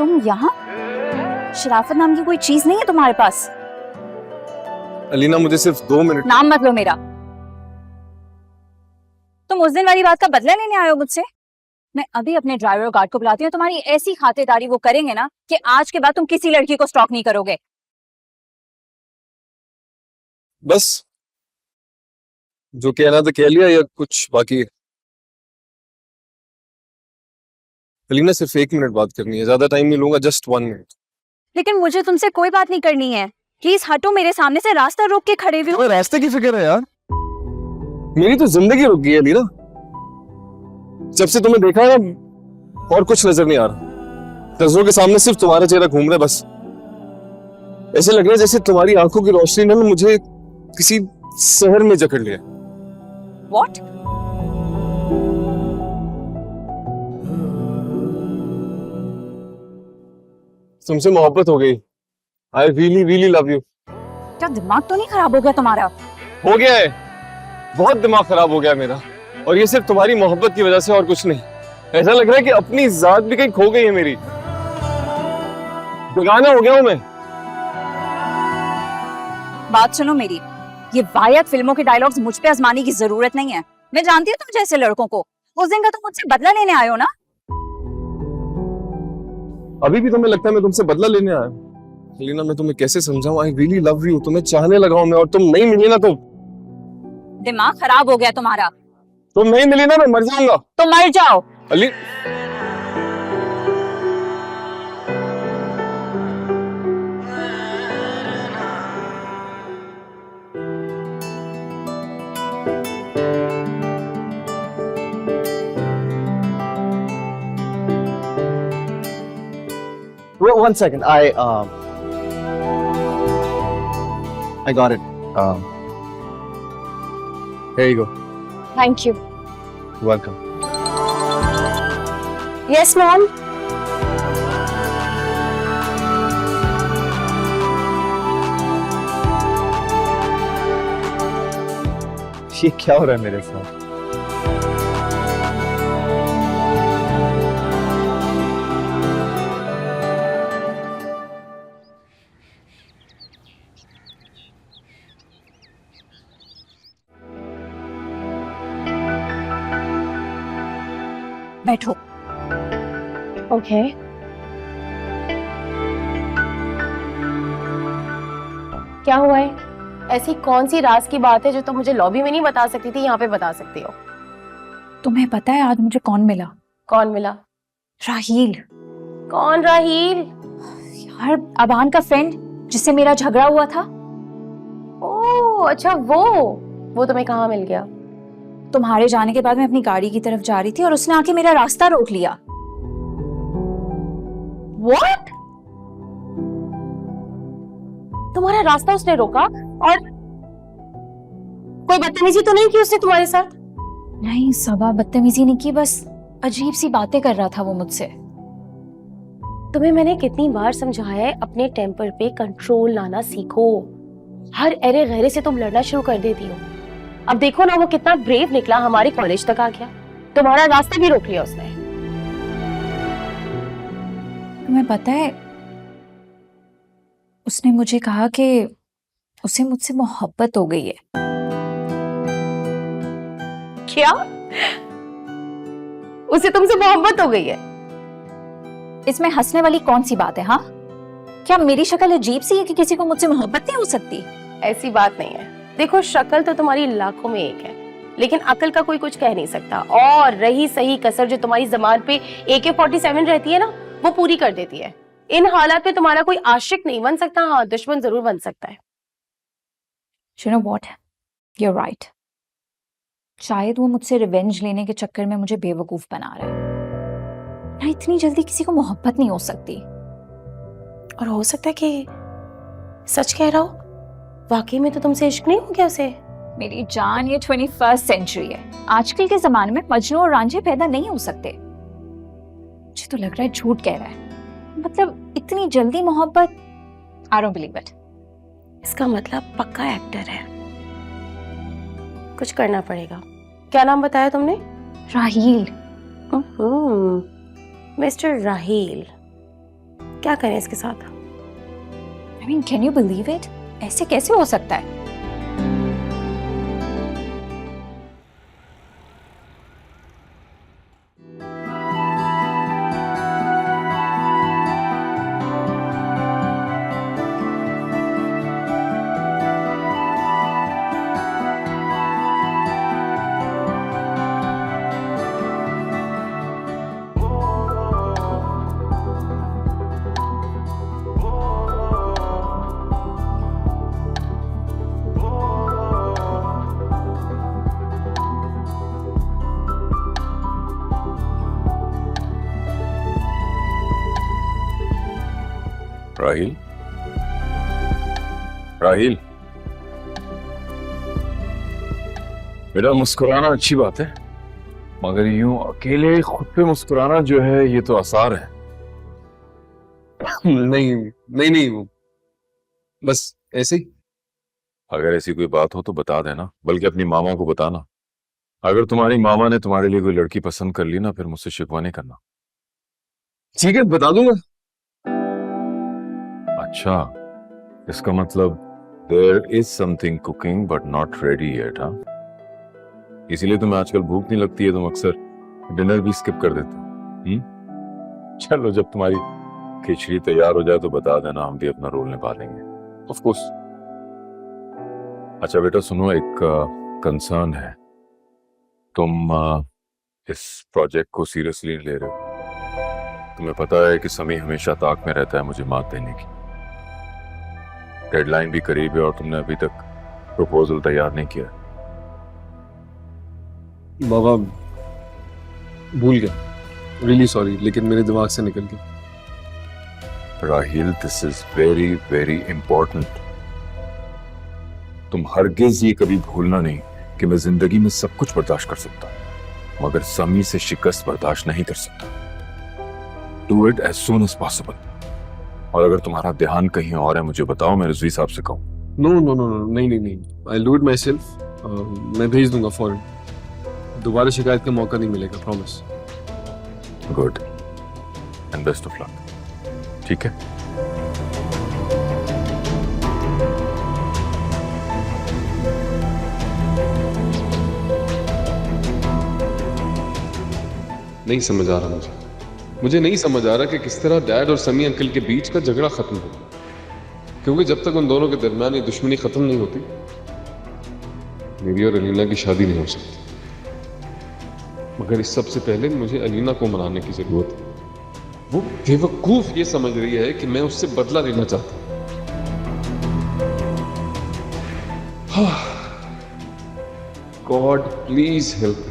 तुम यहाँ? शराफत नाम की कोई चीज नहीं है तुम्हारे पास? अलीना मुझे सिर्फ 2 मिनट। नाम मत लो मेरा। तुम उस दिन वाली बात का बदला लेने आए हो मुझसे? मैं अभी अपने ड्राइवर गार्ड को बुलाती हूँ, तुम्हारी ऐसी खातिरदारी वो करेंगे ना कि आज के बाद तुम किसी लड़की को स्टॉक नहीं करोगे। बस जो कहना तो कह लिया या कुछ बाकी है? अलीना सिर्फ 1 मिनट बात करनी है, ज्यादा टाइम नहीं लूंगा, जस्ट 1 मिनट। लेकिन मुझे तुमसे कोई बात नहीं करनी है। प्लीज हटो मेरे सामने से, रास्ता रोक के खड़े हुए हो। रास्ते की फिक्र है यार, मेरी तो जिंदगी रुक गई है अलीना। जब से तुम्हें देखा है ना, और कुछ नजर नहीं आ रहा। नजरों के सामने सिर्फ तुम्हारा चेहरा घूम रहा है बस। ऐसे लग रहा है जैसे तुम्हारी आंखों की रोशनी ने मुझे किसी शहर में जकड़ लिया। What? तुमसे मोहब्बत हो गई। I really really love you। क्या दिमाग तो नहीं खराब हो गया तुम्हारा? हो गया है, बहुत दिमाग खराब हो गया मेरा, और ये सिर्फ तुम्हारी मोहब्बत की वजह से और कुछ नहीं। ऐसा लग रहा है कि अपनी जात भी कहीं खो गई है मेरी, बेगाना हो गया हूं मैं। बात सुनो मेरी, ये वाहियात फिल्मों के डायलॉग्स मुझ पे आजमाने की जरूरत नहीं है। मैं जानती हूँ तुम जैसे लड़कों को। उस दिन का तुम मुझसे बदला लेने आए हो ना? अभी भी तुम्हें लगता है मैं तुमसे बदला लेने आया हूं? लीना मैं तुम्हें कैसे समझाऊं? आई रियली लव यू, तुम्हें चाहने लगा हूं मैं, और तुम नहीं मिली ना तो दिमाग खराब हो गया तुम्हारा। तुम नहीं मिली ना मैं मर जाऊंगा। तो मर जाओ। Ali Wait, 1 second. I got it. here you go। Thank you. Welcome. Yes mom. ये क्या हो रहा है मेरे साथ? बैठो। ओके। क्या हुआ है? ऐसी कौन सी राज की बात है जो तुम मुझे लॉबी में नहीं बता सकती थी, यहाँ पे बता सकती हो? तुम्हें पता है आज मुझे कौन मिला? कौन मिला? राहील। कौन राहील? यार अबान का फ्रेंड जिससे मेरा झगड़ा हुआ था। ओह अच्छा, वो तुम्हें कहाँ मिल गया? तुम्हारे जाने के बाद मैं अपनी गाड़ी की तरफ जा रही थी और उसने आके मेरा रास्ता रोक लिया। What? तुम्हारा रास्ता उसने रोका? और कोई बदतमीजी तो नहीं की उसने तुम्हारे साथ? नहीं सबा, बदतमीजी नहीं की, बस अजीब सी बातें कर रहा था वो मुझसे। तुम्हें मैंने कितनी बार समझाया है अपने टेम्पर पे कंट्रोल लाना सीखो। हर एरे गहरे से तुम लड़ना शुरू कर देती हो। अब देखो ना वो कितना ब्रेव निकला, हमारे कॉलेज तक आ गया, तुम्हारा रास्ता भी रोक लिया उसने। तुम्हें पता है उसने मुझे कहा कि उसे मुझसे मोहब्बत हो गई है। क्या? उसे तुमसे मोहब्बत हो गई है? इसमें हंसने वाली कौन सी बात है? हाँ, क्या मेरी शक्ल अजीब सी है कि किसी को मुझसे मोहब्बत नहीं हो सकती? ऐसी बात नहीं है। देखो शक्ल तो तुम्हारी लाखों में एक है, लेकिन अकल का कोई कुछ कह नहीं सकता। और रही सही कसर जो तुम्हारी ज़बान पे AK-47 रहती है ना, वो पूरी कर देती है। इन हालात में तुम्हारा कोई आशिक नहीं बन सकता, हाँ दुश्मन जरूर बन सकता है। You know what? You're right. शायद वो मुझसे रिवेंज लेने के चक्कर में मुझे बेवकूफ बना रहा है। ना इतनी जल्दी किसी को मोहब्बत नहीं हो सकती। और हो सकता है कि सच कह रहा हो, वाकई में तो तुमसे इश्क नहीं हो गया उसे। मेरी जान, ये 21st सेंचुरी है। आजकल के जमाने में मजनू और रांझे पैदा नहीं हो सकते। मुझे तो लग रहा है झूठ कह रहा है। मतलब इतनी जल्दी मोहब्बत? I don't believe it. इसका मतलब पक्का एक्टर है। कुछ करना पड़ेगा। क्या नाम बताया तुमने? राहील। मिस्टर राहील। क्या करें इसके साथ? I mean, can you believe it? ऐसे कैसे हो सकता है? राहिल, राहिल, बेटा मुस्कुराना अच्छी बात है, मगर यूं अकेले खुद पे मुस्कुराना जो है ये तो आसार है। नहीं नहीं नहीं, बस ऐसे ही। अगर ऐसी कोई बात हो तो बता देना, बल्कि अपनी मामा को बताना। अगर तुम्हारी मामा ने तुम्हारे लिए कोई लड़की पसंद कर ली ना, फिर मुझसे शिकवा नहीं करना। ठीक है, बता दूंगा। अच्छा, इसका मतलब there is something cooking but not ready yet, हाँ? इसीलिए तुम्हें आजकल भूख नहीं लगती है, तुम अक्सर डिनर भी स्किप कर देते हो। चलो, जब तुम्हारी खिचड़ी तैयार हो जाए तो बता देना, हम भी अपना रोल निभा लेंगे। Of course. अच्छा बेटा सुनो, एक कंसर्न है। तुम इस प्रोजेक्ट को सीरियसली ले रहे हो? तुम्हें पता है कि समी हमेशा ताक में रहता है मुझे मात देने की। डेडलाइन भी करीब है और तुमने अभी तक प्रपोजल तैयार नहीं किया। बाबा, भूल गया, रियली सॉरी, लेकिन मेरे दिमाग से निकल गया। Rahil, this is very very important. तुम हरगिज ये कभी भूलना नहीं कि मैं जिंदगी में सब कुछ बर्दाश्त कर सकता हूं, मगर समी से शिकस्त बर्दाश्त नहीं कर सकता। Do it as soon as possible. और अगर तुम्हारा ध्यान कहीं और है मुझे बताओ, मैं रिजवी साहब से कहूँ। नो नो नो नो, नहीं नहीं नहीं, I do it my self. मैं भेज दूंगा फौरन। दोबारा शिकायत का मौका नहीं मिलेगा, promise. Good and best of luck. ठीक है? नहीं समझ आ रहा मुझे नहीं समझ आ रहा कि किस तरह डैड और समी अंकल के बीच का झगड़ा खत्म हो, क्योंकि जब तक उन दोनों के दरमियान ये दुश्मनी खत्म नहीं होती, मेरी और अलीना की शादी नहीं हो सकती। मगर इस सबसे पहले मुझे अलीना को मनाने की जरूरत है। वो बेवकूफ ये समझ रही है कि मैं उससे बदला लेना चाहता हूं। God please help.